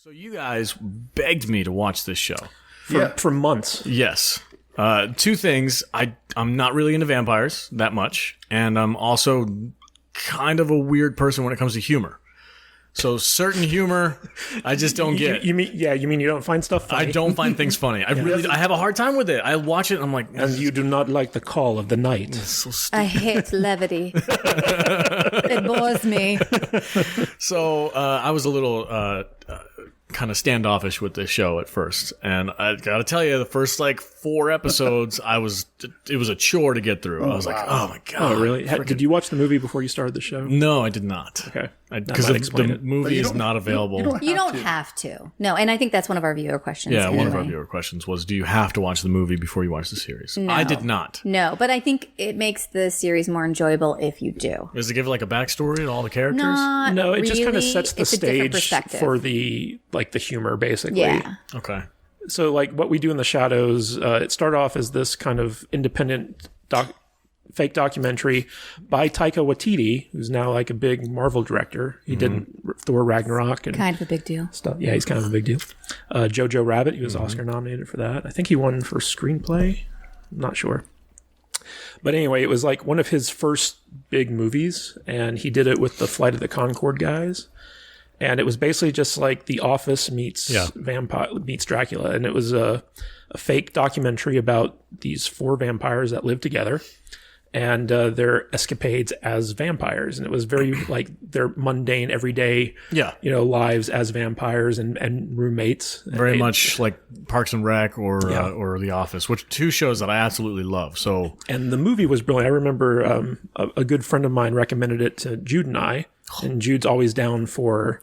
So you guys begged me to watch this show. For months. Yes. Two things. I'm not really into vampires that much, and I'm also kind of a weird person when it comes to humor. So certain humor, I just don't get. You mean you don't find stuff funny? I don't find things funny. I have a hard time with it. I watch it and I'm like... And you do not like the call of the night. So stupid. I hate levity. It bores me. So I was a little kind of standoffish with this show at first, and I gotta tell you, the first 4 episodes, it was a chore to get through. I was like, oh my god! Oh, really? Did you watch the movie before you started the show? No, I did not. Okay, because the movie is not available. You don't have to. No, and I think that's one of our viewer questions. Yeah, anyway. one of our viewer questions was, do you have to watch the movie before you watch the series? No. I did not. No, but I think it makes the series more enjoyable if you do. Does it give a backstory to all the characters? No, it just kind of sets the it's a different stage perspective. for the humor, basically. Yeah. Okay. So, what we do in the shadows, it started off as this kind of independent fake documentary by Taika Waititi, who's now a big Marvel director. He did Thor Ragnarok and Kind of a big deal. stuff. Yeah, he's kind of a big deal. Jojo Rabbit, he was Oscar nominated for that. I think he won for screenplay. I'm not sure. But anyway, it was one of his first big movies, and he did it with the Flight of the Conchord guys. And it was basically just The Office meets vampire meets Dracula, and it was a fake documentary about these 4 vampires that live together and their escapades as vampires. And it was very their mundane, everyday, lives as vampires and roommates. Very much like Parks and Rec or The Office, which 2 shows that I absolutely love. So, and the movie was brilliant. I remember a good friend of mine recommended it to Jude and I, and Jude's always down for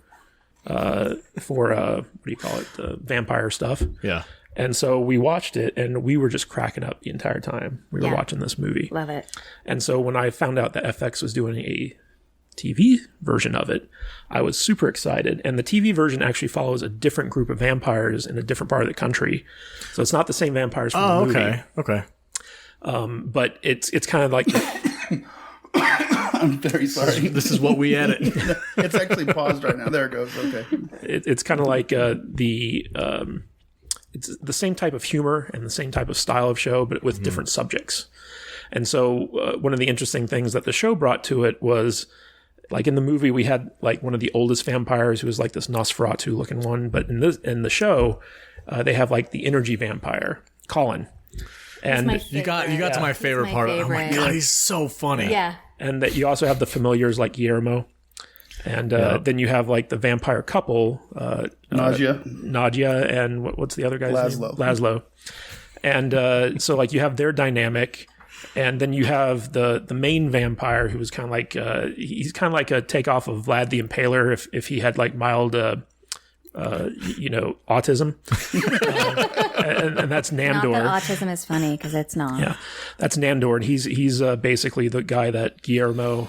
what do you call it, the vampire stuff. Yeah. And so we watched it, and we were just cracking up the entire time we were watching this movie. Love it. And so when I found out that FX was doing a TV version of it, I was super excited. And the TV version actually follows a different group of vampires in a different part of the country. So it's not the same vampires from the movie. Okay. But it's kind of like... I'm very sorry. This is what we edit. It's actually paused right now. There it goes. Okay. It's kind of like it's the same type of humor and the same type of style of show, but with different subjects. And so one of the interesting things that the show brought to it was, in the movie, we had one of the oldest vampires who was this Nosferatu looking one, but in the show, they have the energy vampire, Colin. And you got to my favorite part. Oh my god, he's so funny. Yeah. And that you also have the familiars like Guillermo. And then you have the vampire couple, Nadia, and what's the other guy's name? Laszlo. And so you have their dynamic, and then you have the main vampire who was kind of he's kind of like a takeoff of Vlad the Impaler if he had mild autism. And that's Nandor. Not that autism is funny, because it's not. Yeah, that's Nandor, and he's basically the guy that Guillermo.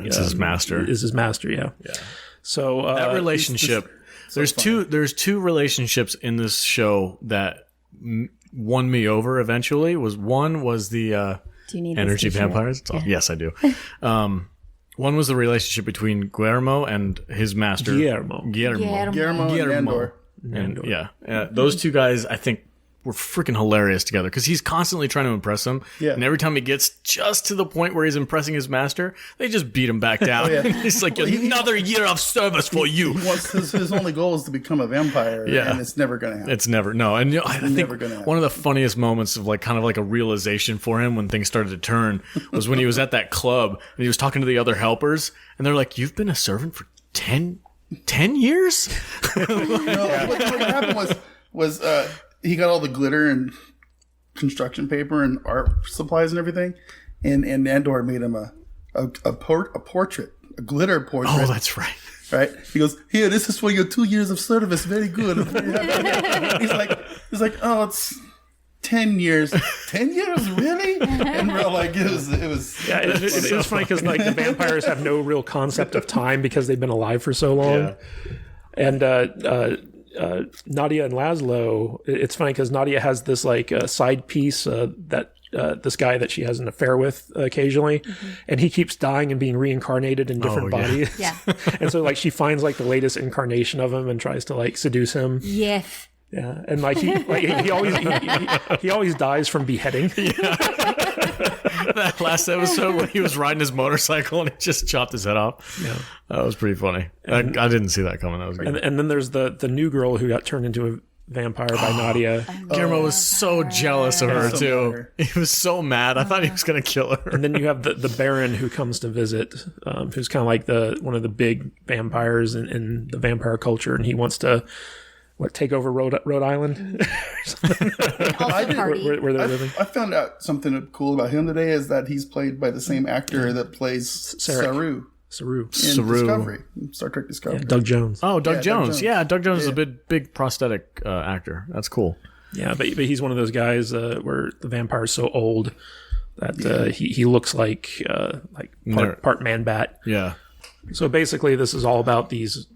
It's his master. Is his master? Yeah. So that relationship. There's two relationships in this show that won me over. Eventually, one was the Do you need energy this vampires. Yes, I do. One was the relationship between Guillermo and his master. Guillermo and Nandor. And those 2 guys, I think, were freaking hilarious together because he's constantly trying to impress him. Yeah. And every time he gets just to the point where he's impressing his master, they just beat him back down. He's like, another year of service for you. He wants his only goal is to become a vampire. Yeah. And it's never going to happen. It's never. No. And I think one of the funniest moments of kind of a realization for him when things started to turn was when he was at that club and he was talking to the other helpers and they're like, "You've been a servant for 10 years?" What happened was he got all the glitter and construction paper and art supplies and everything, and Nandor made him a portrait, a glitter portrait. Oh, that's right. Right? He goes, "Here, this is for your 2 years of service. Very good." he's like, "Oh, it's 10 years. 10 years, really?" And we're like, it was. Yeah, it was funny because the vampires have no real concept of time because they've been alive for so long, and Nadia and Laszlo. It's funny because Nadia has this side piece that this guy that she has an affair with occasionally, and he keeps dying and being reincarnated in different bodies. Yeah. And so like she finds like the latest incarnation of him and tries to like seduce him. Yes. Yeah, and like he always dies from beheading. That last episode when he was riding his motorcycle and he just chopped his head off. Yeah. That was pretty funny. I didn't see that coming. That was good. And then there's the new girl who got turned into a vampire by Nadia. Guillermo was so jealous of her So too. mad. He was so mad. I thought he was gonna kill her. And then you have the Baron who comes to visit, who's kind of like one of the big vampires in the vampire culture, and he wants to take over Rhode Island, Also party. where they're living. I found out something cool about him today is that he's played by the same actor that plays Sarek. Saru Saru. in Discovery, Star Trek Discovery. Doug Jones. Oh, Doug Doug Jones. Jones. Yeah, Doug Jones is a big prosthetic actor. That's cool. Yeah, but he's one of those guys where the vampire's so old that he looks like part man bat. Yeah. So basically, this is all about these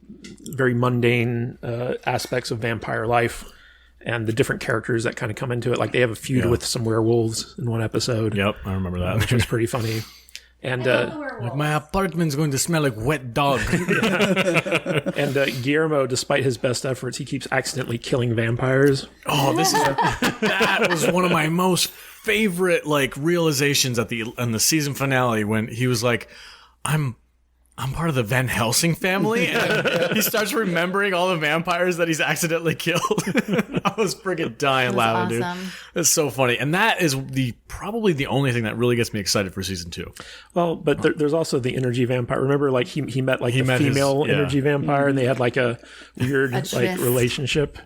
very mundane aspects of vampire life and the different characters that kind of come into it. Like they have a feud with some werewolves in one episode. Yep, I remember that. Which was pretty funny. And Like, my apartment's going to smell like wet dog. and Guillermo, despite his best efforts, he keeps accidentally killing vampires. Oh, that was one of my most favorite like realizations in the season finale when he was like, I'm part of the Van Helsing family, and he starts remembering all the vampires that he's accidentally killed. I was freaking dying laughing, awesome. dude. It's so funny, and that is probably the only thing that really gets me excited for season 2. Well, but there's also the energy vampire. Remember, like he met the met his- female yeah. energy vampire, and they had like a weird tryst. relationship.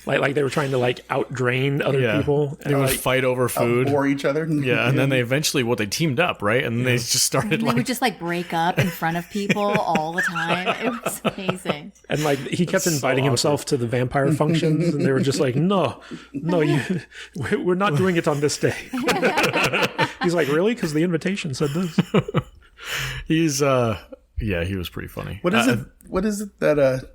like they were trying to like outdrain other Yeah, people. they would fight over food. Bore each other. Yeah, and then they eventually they teamed up, right? And they just started They like would just like break up in front of people all the time. It was amazing. And like he kept inviting himself to the vampire functions, and they were just like, "No, we're not doing it on this day." He's like, "Really?" Because the invitation said this. he's he was pretty funny. What is it? What is it that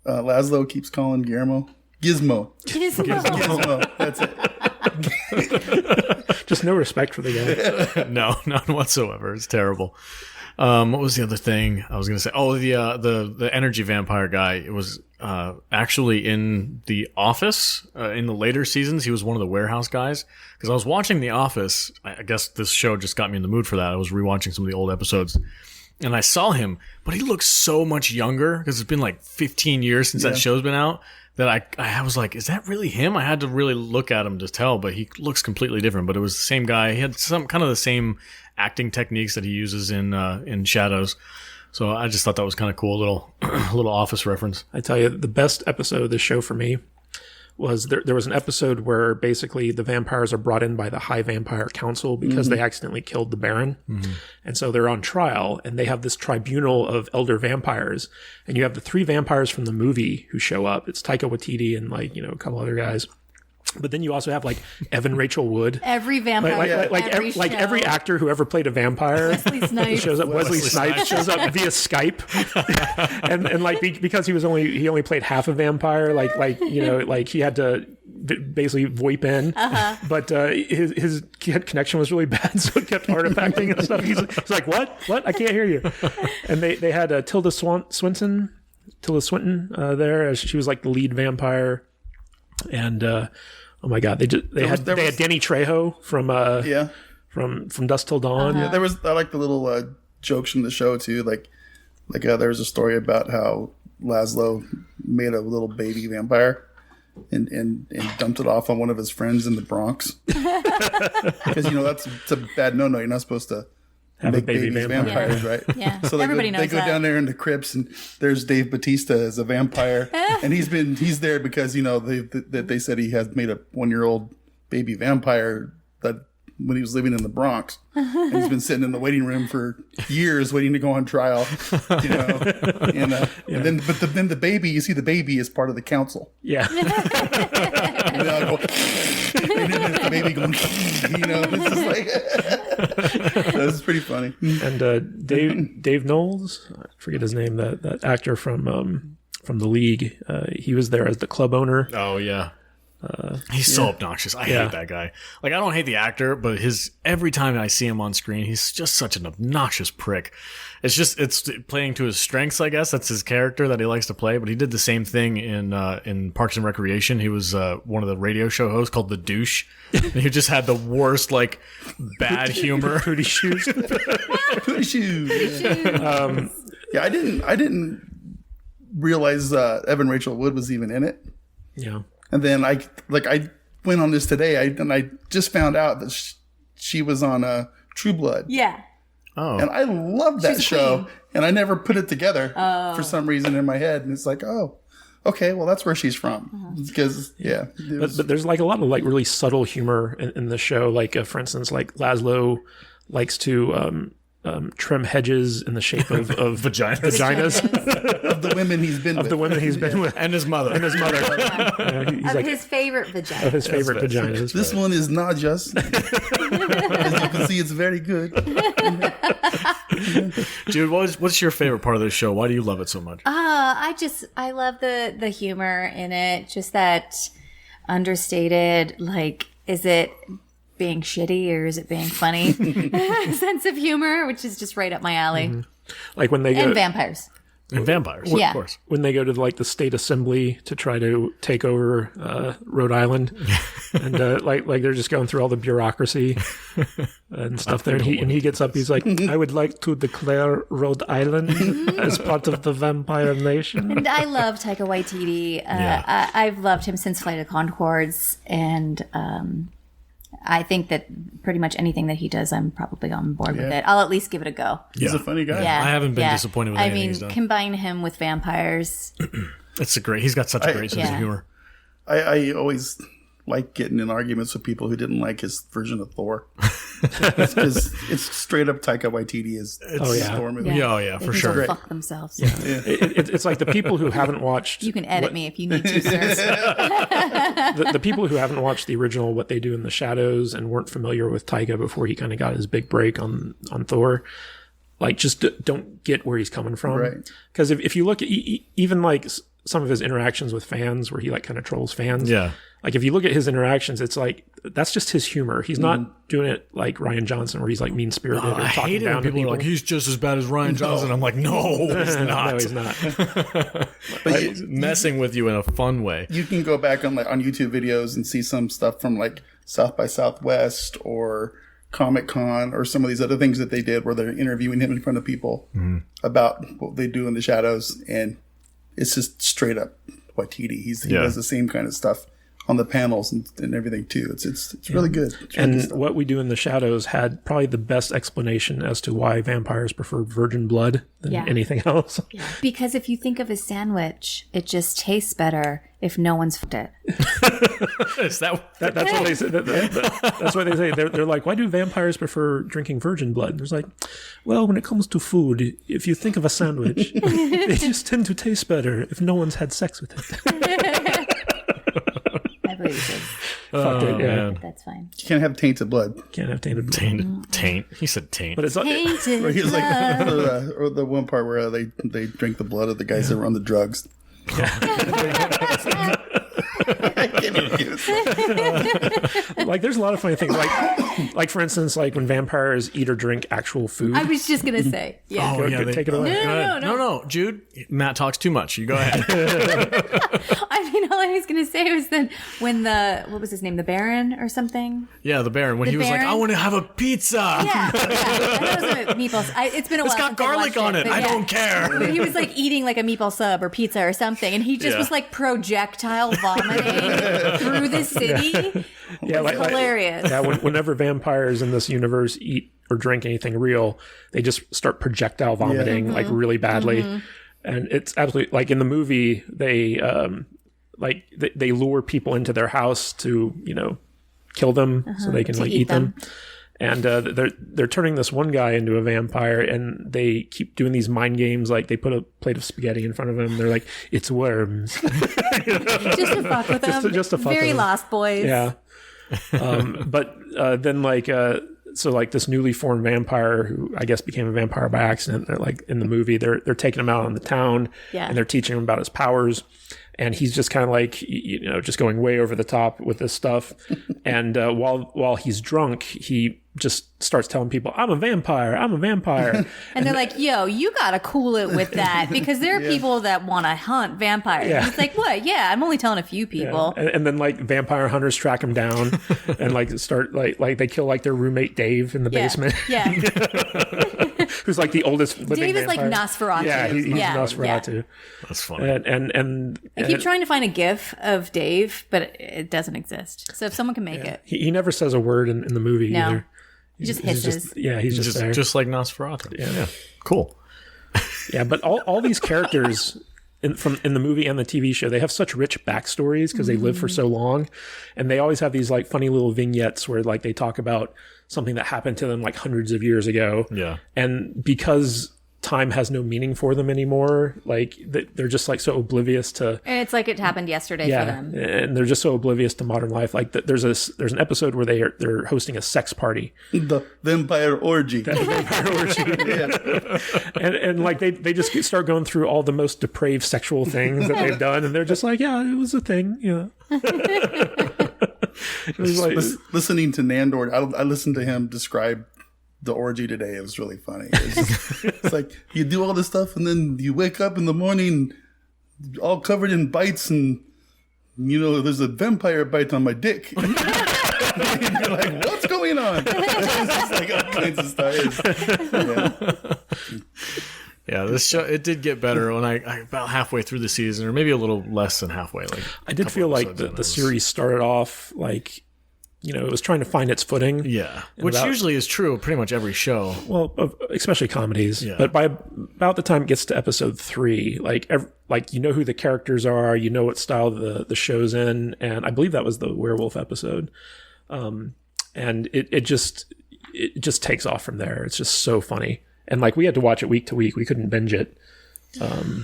Laszlo keeps calling Guillermo? Gizmo. Gizmo. That's it. Just no respect for the guy. No, none whatsoever. It's terrible. What was the other thing I was going to say? Oh, the energy vampire guy. It was actually in The Office in the later seasons. He was one of the warehouse guys. Because I was watching The Office. I guess this show just got me in the mood for that. I was rewatching some of the old episodes. And I saw him, but he looks so much younger because it's been like 15 years since that show's been out that I was like, is that really him? I had to really look at him to tell, but he looks completely different. But it was the same guy. He had some kind of the same acting techniques that he uses in Shadows. So I just thought that was kind of cool, little Office reference. I tell you, the best episode of this show for me was there was an episode where basically the vampires are brought in by the High Vampire Council because they accidentally killed the Baron. And so they're on trial, and they have this tribunal of elder vampires. And you have the 3 vampires from the movie who show up. It's Taika Waititi and a couple other guys. But then you also have like Evan Rachel Wood. Every vampire, Every actor who ever played a vampire Wesley Snipes. shows up. Wesley Snipes shows up via Skype, and like because he only played half a vampire. Like he had to basically VoIP in, but his connection was really bad, so it kept artifacting and stuff. He's like, what? I can't hear you. And they had Tilda Swinton there, as she was like the lead vampire, and oh my god, they had Danny Trejo from Dusk Till Dawn. Yeah, I like the little jokes from the show too. Like there was a story about how Laszlo made a little baby vampire and dumped it off on one of his friends in the Bronx because it's a bad no. You're not supposed to Have make a baby vampires, right? Yeah, So they everybody go, knows they go that. down there in the crypts, and there's Dave Bautista as a vampire, and he's there because they said he has made a 1-year-old baby vampire that when he was living in the Bronx, and he's been sitting in the waiting room for years waiting to go on trial, and then the baby, you see the baby is part of the council. Yeah. And they all go, and then there's the baby going, it's just like, this is pretty funny. And Dave Knowles, I forget his name, that actor from The League, he was there as the club owner. Oh yeah. He's so obnoxious. I hate that guy. Like, I don't hate the actor, but every time I see him on screen, he's just such an obnoxious prick. It's playing to his strengths, I guess. That's his character that he likes to play. But he did the same thing in Parks and Recreation. He was one of the radio show hosts called The Douche. And he just had the worst, like, bad humor. Booty shoes. Booty shoes. Yeah, I didn't realize Evan Rachel Wood was even in it. Yeah. And then I went on this today, and I just found out that she was on True Blood. Yeah. Oh. And I love that She's show, queen. and I never put it together for some reason in my head. And it's like, oh, okay, well, that's where she's from. Because, But there's like a lot of like really subtle humor in the show. Like, for instance, like Laszlo likes to trim hedges in the shape of vaginas. of the women he's been with. Of the women he's been with. And his mother. He's Of like, his favorite vagina. of his favorite vaginas. This one is not just. As you can see, it's very good. Dude, what's your favorite part of this show? Why do you love it so much? I love the humor in it. Just that understated, like, is it being shitty or is it being funny sense of humor, which is just right up my alley. Mm-hmm. Like when they And go vampires. And vampires, Yeah. of course. when they go to like the state assembly to try to take over Rhode Island, and like they're just going through all the bureaucracy and stuff there, and he gets up, he's like, I would like to declare Rhode Island as part of the vampire nation. And I love Taika Waititi. I've loved him since Flight of Conchords, and I think that pretty much anything that he does, I'm probably on board with it. I'll at least give it a go. He's a funny guy. Yeah, I haven't been disappointed with anything he's done. Combine him with vampires. He's got such a great sense of humor. I always like getting in arguments with people who didn't like his version of Thor. Because it's straight up Taika Waititi is Thor movie. Yeah, oh yeah, They for can sure. go fuck themselves. It's like the people who haven't watched. You can edit me if you need to, sir. The people who haven't watched the original What They Do in the Shadows and weren't familiar with Taika before he kind of got his big break on Thor, like, just don't get where he's coming from. Right. Because if you look at even like some of his interactions with fans where he like kind of trolls fans. Yeah. Like, if you look at his interactions, it's like, that's just his humor. He's not doing it like Ryan Johnson, where he's like mean spirited or I talking hate it down when to people people. are like, he's just as bad as Ryan Johnson. I'm like, no, he's not. No, he's not. But He's messing with you in a fun way. you can go back on YouTube videos and see some stuff from like South by Southwest or Comic-Con or some of these other things that they did where they're interviewing him in front of people about what they do in the shadows, and it's just straight up Waititi. He does the same kind of stuff on the panels and everything too. It's really good. It's really good And stuff. What We Do in the Shadows had probably the best explanation as to why vampires prefer virgin blood than anything else. Because if you think of a sandwich, it just tastes better if no one's fucked it. Is that That's what they say. That's what they say. They're like, why do vampires prefer drinking virgin blood? There's like, well, when it comes to food, if you think of a sandwich, they just tend to taste better if no one's had sex with it. I believe it is. Fucked it, yeah. man. That's fine. You can't have tainted blood. Can't have tainted blood. Taint. He said taint. But it's like, Tainted He's like, blood. or the one part where they drink the blood of the guys that were on the drugs. I can't even get it. like, there's a lot of funny things. Like for instance, like when vampires eat or drink actual food. I was just going to say. Yeah. Oh, yeah, Take it away. No. Jude. Matt talks too much. You go ahead. I mean, all I was going to say was that when what was his name? The Baron or something? Yeah, the Baron. When he was like, Baron? I want to have a pizza. Yeah. I know it was meatballs. It's been a while. It's got since I garlic watched on it. but I yeah. don't care. But he was like eating like a meatball sub or pizza or something, and he just was like projectile vomiting through the city. Yeah, It's hilarious. Yeah, whenever vampires in this universe eat or drink anything real, they just start projectile vomiting like really badly. And it's absolutely like in the movie, they they lure people into their house to, kill them so they can like eat them. And they're turning this one guy into a vampire, and they keep doing these mind games. Like they put a plate of spaghetti in front of him. They're like, "It's worms." Just to fuck with them. Just to fuck Very with them. Lost Boys. Yeah. But then like so like this newly formed vampire who I guess became a vampire by accident. They're like in the movie, they're taking him out in the town and they're teaching him about his powers. And he's just kind of like, just going way over the top with this stuff. And while he's drunk, he just starts telling people, I'm a vampire. And they're like, yo, you got to cool it with that because there are people that want to hunt vampires. Yeah. He's like, what? Yeah, I'm only telling a few people. Yeah. And then like vampire hunters track him down and like start like they kill like their roommate Dave in the basement. Yeah. Who's like the oldest living Dave is vampire. like Nosferatu. Yeah, he's Nosferatu. Yeah. That's funny. And I keep trying to find a GIF of Dave, but it doesn't exist. So if someone can make it. He never says a word in the movie either. He just hisses. He's just there. Just like Nosferatu. Yeah. Cool. Yeah, but all these characters in the movie and the TV show, they have such rich backstories because they live for so long, and they always have these like funny little vignettes where like they talk about something that happened to them like hundreds of years ago. Yeah, and because time has no meaning for them anymore, like they're just like so oblivious to, and it's like it happened yesterday for them, and they're just so oblivious to modern life. Like there's an episode where they're hosting a sex party, the vampire orgy. and like they just start going through all the most depraved sexual things that they've done, and they're just like, yeah, it was a thing, It was like, listening to Nandor, I listened to him describe the orgy today. It was really funny. It's like you do all this stuff and then you wake up in the morning all covered in bites and there's a vampire bite on my dick. And you're like, what's going on? It's just like all kinds of stuff. Yeah, this show, it did get better when I about halfway through the season, or maybe a little less than halfway. Like I did feel like the series started off like, it was trying to find its footing. Yeah, which usually is true of pretty much every show. Well, especially comedies. Yeah. But by about the time it gets to episode 3, like you know who the characters are, you know what style the show's in, and I believe that was the werewolf episode. And it just takes off from there. It's just so funny. And like we had to watch it week to week. We couldn't binge it.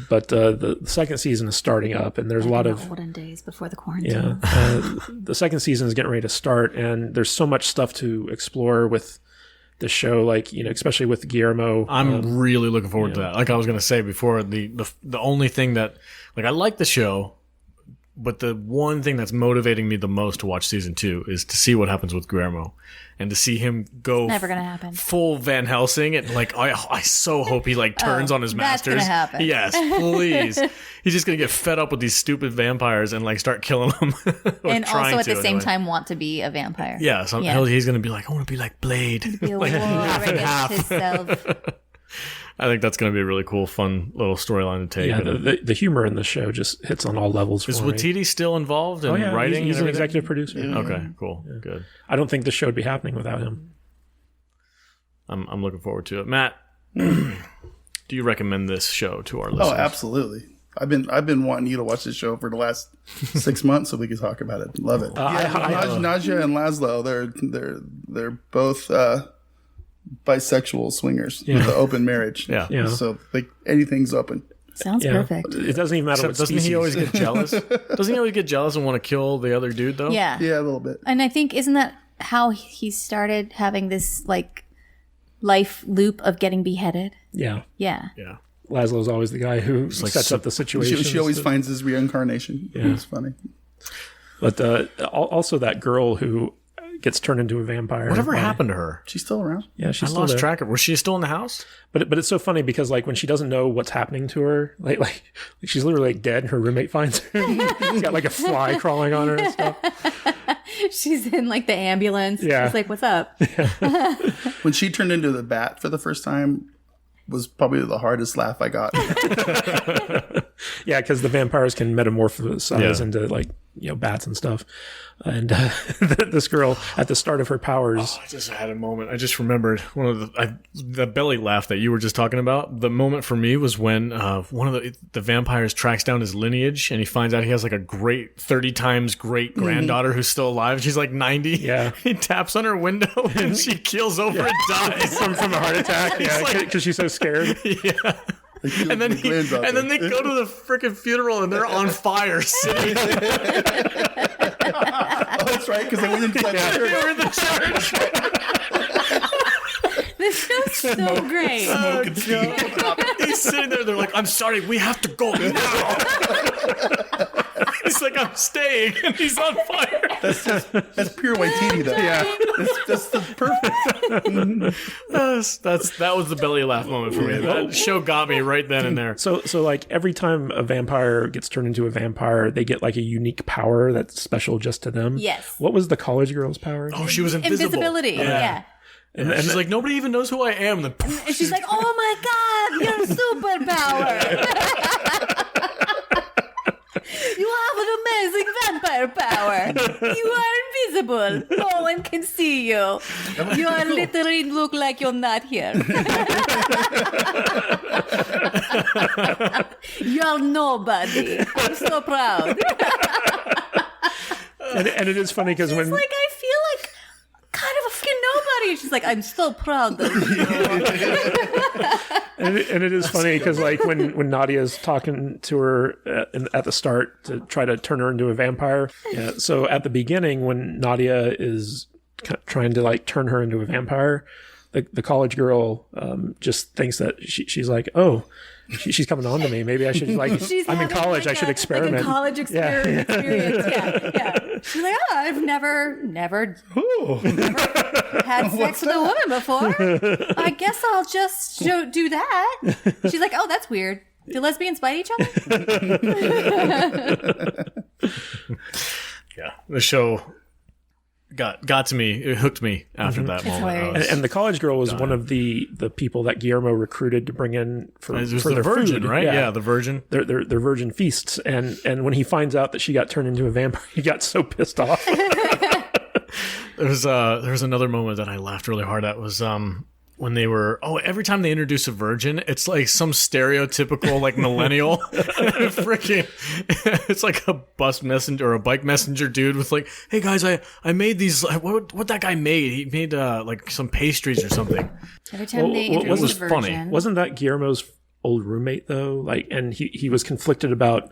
But the second season is starting up, and there's a lot of olden days before the quarantine. Yeah, the second season is getting ready to start, and there's so much stuff to explore with the show. Like especially with Guillermo. I'm really looking forward to that. Like I was going to say before, the only thing that I like the show, but the one thing that's motivating me the most to watch season 2 is to see what happens with Guillermo. And to see him go never gonna happen. Full Van Helsing, and I so hope he turns on his masters. That's gonna happen. Yes, please. He's just gonna get fed up with these stupid vampires and start killing them. And also at the same time want to be a vampire. Yeah, he's gonna be like, I want to be like Blade. Be a half and half. Himself. I think that's going to be a really cool, fun little storyline to take. Yeah, the humor in the show just hits on all levels. Is Waititi still involved in writing? He's an executive producer. Yeah. Okay, cool, good. I don't think the show would be happening without him. I'm looking forward to it. Matt, do you recommend this show to our listeners? Oh, absolutely. I've been wanting you to watch this show for the last 6 months so we could talk about it. Love it. Nadia and Laszlo, they're both bisexual swingers with the open marriage. Yeah. So anything's open. Sounds perfect. It doesn't even matter what doesn't species. he always get jealous? Doesn't he always get jealous and want to kill the other dude though? Yeah. Yeah, a little bit. And I think isn't that how he started having this life loop of getting beheaded? Yeah. Yeah. Yeah. Laszlo's always the guy who sets up the situation. She always finds his reincarnation. Yeah. It's funny. But also that girl who gets turned into a vampire. Whatever happened to her? She's still around. Yeah, she's I still lost there. track of her. Was she still in the house? But it's so funny because when she doesn't know what's happening to her, like she's literally dead and her roommate finds her. She's got a fly crawling on her and stuff. She's in the ambulance. Yeah. She's like, what's up? When she turned into the bat for the first time was probably the hardest laugh I got. Yeah, because the vampires can metamorphosize into bats and stuff. And this girl at the start of her powers. I just had a moment. I just remembered one of the belly laugh that you were just talking about. The moment for me was when one of the vampires tracks down his lineage and he finds out he has a great 30 times great granddaughter who's still alive. She's 90. Yeah. He taps on her window and she keels over and dies from a heart attack. Yeah, because she's so scared. Yeah. And then they go to the freaking funeral and they're on fire sitting. Oh, that's right, because they went into the church. They were in the church. This show's so great. He's sitting there. They're like, "I'm sorry, we have to go now." He's like, "I'm staying," and he's on fire. That's pure Waititi, though. Yeah. That's the perfect. That was the belly laugh moment for me. That show got me right then and there. So like every time a vampire gets turned into a vampire, they get like a unique power that's special just to them. Yes. What was the college girl's power? Oh, she was invisible. Invisibility. Yeah. And she's like, nobody even knows who I am. Then poof, And she's like, "Oh my god, your superpower! You have an amazing vampire power. You are invisible. No one can see you. You are literally look like you're not here. You're nobody. I'm so proud." And it is funny because when Like, I feel like kind of a fucking nobody. She's like, "I'm so proud of you." and it is funny because like when Nadia's talking to her at the start to try to turn her into a vampire. Yeah. So at the beginning when Nadia is trying to like turn her into a vampire, the college girl just thinks that she's like, "Oh, she's coming on to me. Maybe I should like. I'm in college. I should experiment." Like a college experience. Yeah. She's like, "Oh, I've never had sex with a woman before. I guess I'll just do that." She's like, "Oh, that's weird. Do lesbians bite each other?" yeah, the show got to me. It hooked me after that moment. hilarious. And the college girl was one of the people that Guillermo recruited to bring in for It was for the their virgin, food. right? Yeah, the virgin. Their virgin feasts, and when he finds out that she got turned into a vampire, he got so pissed off. There was another moment that I laughed really hard at was when they were every time they introduce a virgin, it's like some stereotypical like millennial freaking it's like a bus messenger or a bike messenger dude with like, "Hey guys, I made these what that guy made. He made like some pastries or something." Every time they Well, introduce was a virgin. funny. Wasn't that Guillermo's old roommate though? Like, and he was conflicted about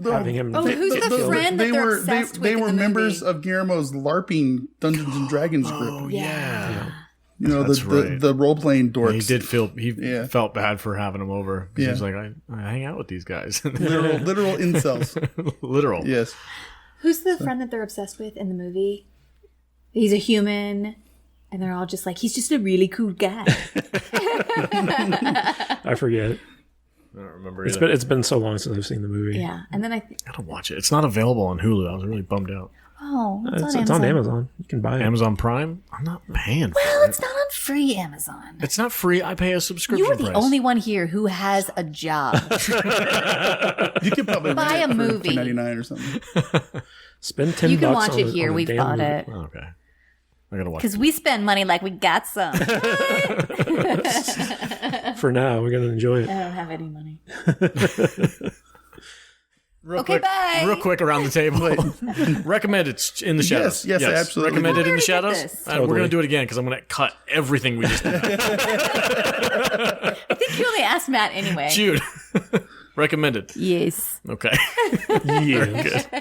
having him. Oh, who's the friend that they're obsessed with They in were the members movie? of Guillermo's LARPing Dungeons and Dragons group. Yeah. You know, That's right. the role playing dorks. He did feel Yeah. felt bad for having him over. 'Cause Yeah. He was like, I hang out with these guys. literal incels. Literal. Yes. Who's the friend that they're obsessed with in the movie? He's a human, and they're all just like, "He's just a really cool guy." I forget. I don't remember either. It's been so long since I've seen the movie. Yeah, and then I Gotta watch it. It's not available on Hulu. I was really bummed out. It's on Amazon. You can buy it. Amazon Prime? I'm not paying for Well, it. it's not on free Amazon. It's not free. I pay a subscription You are the price. only one here who has a job. You could probably Buy rent a it for movie. $2.99 or something. Spend $10. You can bucks watch on it a- here. on a We've damn bought movie. it. Oh, okay. I gotta watch Because it. we spend money like we got some. I For now, we're gonna enjoy it. don't have any money. Real Okay, quick, bye. Real quick around the table. Recommended in the shadows. Yes, absolutely. Recommended in We the already did shadows. this. And we're gonna do it again because I'm gonna cut everything we just did. I think you only asked Matt anyway. Jude. Recommended. Yes. Okay. Yeah.